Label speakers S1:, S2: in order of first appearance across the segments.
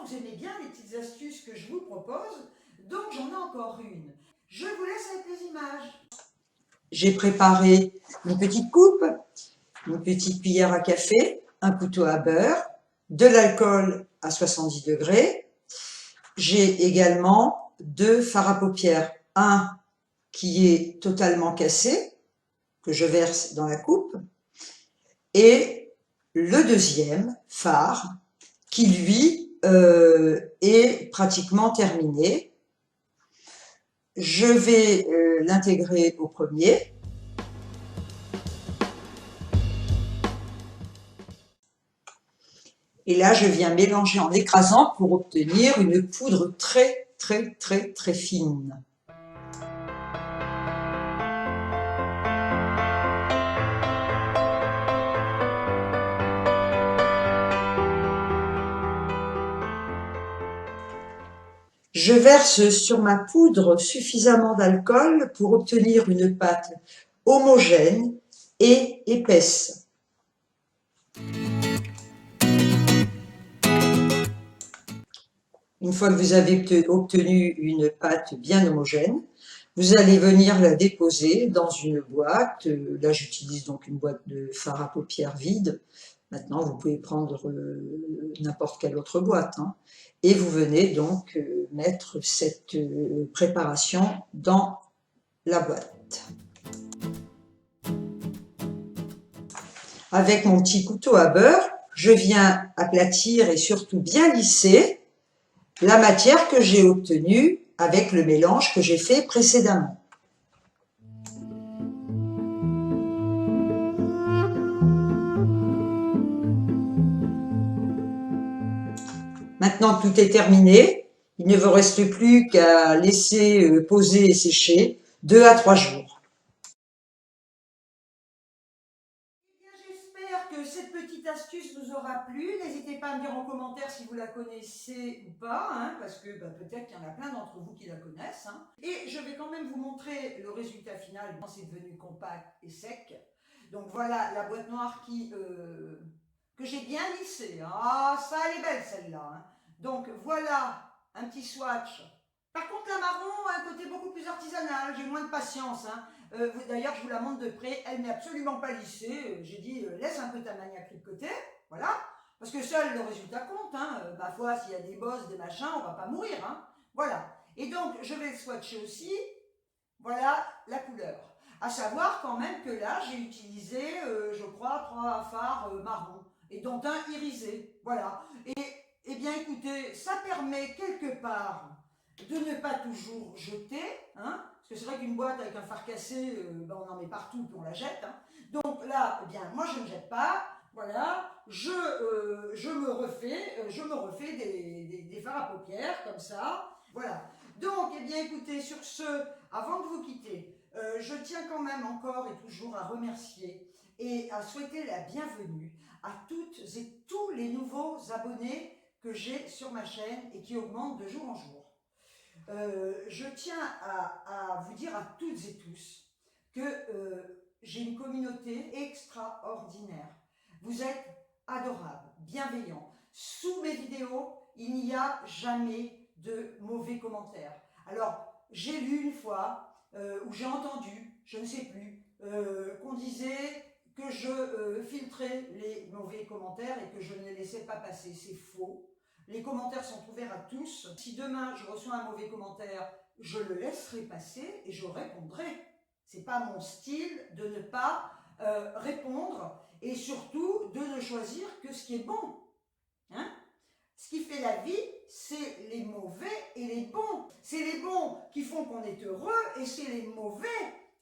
S1: apparemment, vous aimez bien les petites astuces que je vous propose, donc j'en ai encore une. Je vous laisse avec les images. J'ai préparé une petite coupe, une petite cuillère à café, un couteau à beurre, de l'alcool à 70 degrés. J'ai également 2 fards à paupières, un qui est totalement cassé, que je verse dans la coupe, et le deuxième phare, qui lui est pratiquement terminé. Je vais l'intégrer au premier. Et là, je viens mélanger en écrasant pour obtenir une poudre très fine. Je verse sur ma poudre suffisamment d'alcool pour obtenir une pâte homogène et épaisse. Une fois que vous avez obtenu une pâte bien homogène, vous allez venir la déposer dans une boîte. Là, j'utilise donc une boîte de fard à paupières vide. Maintenant, vous pouvez prendre n'importe quelle autre boîte, hein. Et vous venez donc mettre cette préparation dans la boîte. Avec mon petit couteau à beurre, je viens aplatir et surtout bien lisser la matière que j'ai obtenue avec le mélange que j'ai fait précédemment. Maintenant que tout est terminé, il ne vous reste plus qu'à laisser poser et sécher 2 à 3 jours. J'espère que cette petite astuce vous aura plu. N'hésitez pas à me dire en commentaire si vous la connaissez ou pas, hein, parce que peut-être qu'il y en a plein d'entre vous qui la connaissent. Hein. Et je vais quand même vous montrer le résultat final. C'est devenu compact et sec. Donc voilà la boîte noire que j'ai bien lissée. Ah, ça elle est belle celle-là. Hein. Donc voilà un petit swatch. Par contre la marron a un côté beaucoup plus artisanal, j'ai moins de patience. Hein. D'ailleurs je vous la montre de près, elle n'est absolument pas lissée. J'ai dit laisse un peu ta maniaquerie de côté, voilà. Parce que seul le résultat compte. Hein. Ma foi, s'il y a des bosses, des machins, on va pas mourir. Hein. Voilà. Et donc je vais le swatcher aussi. Voilà la couleur. À savoir quand même que là, j'ai utilisé, je crois, 3 fards marron, et dont un irisé. Voilà. Et bien écoutez, ça permet quelque part de ne pas toujours jeter, hein, parce que c'est vrai qu'une boîte avec un fard cassé, on en met partout, puis on la jette. Hein. Donc là, eh bien, moi je ne jette pas. Voilà, je me refais des fards à paupières comme ça. Voilà. Donc, eh bien, écoutez, sur ce, avant de vous quitter, je tiens quand même encore et toujours à remercier et à souhaiter la bienvenue à toutes et tous les nouveaux abonnés que j'ai sur ma chaîne et qui augmentent de jour en jour. Je tiens à vous dire à toutes et tous que j'ai une communauté extraordinaire. Vous êtes adorables, bienveillants. Sous mes vidéos, il n'y a jamais de mauvais commentaires. Alors, j'ai lu une fois, ou j'ai entendu, je ne sais plus, qu'on disait que je filtrais les mauvais commentaires et que je ne les laissais pas passer. C'est faux. Les commentaires sont ouverts à tous. Si demain je reçois un mauvais commentaire, je le laisserai passer et je répondrai. C'est pas mon style de ne pas répondre et surtout de ne choisir que ce qui est bon. Hein? Ce qui fait la vie, c'est les mauvais et les bons. C'est les bons qui font qu'on est heureux et c'est les mauvais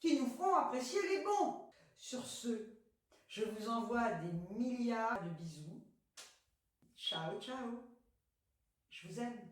S1: qui nous font apprécier les bons. Sur ce, je vous envoie des milliards de bisous. Ciao, ciao. Je vous aime.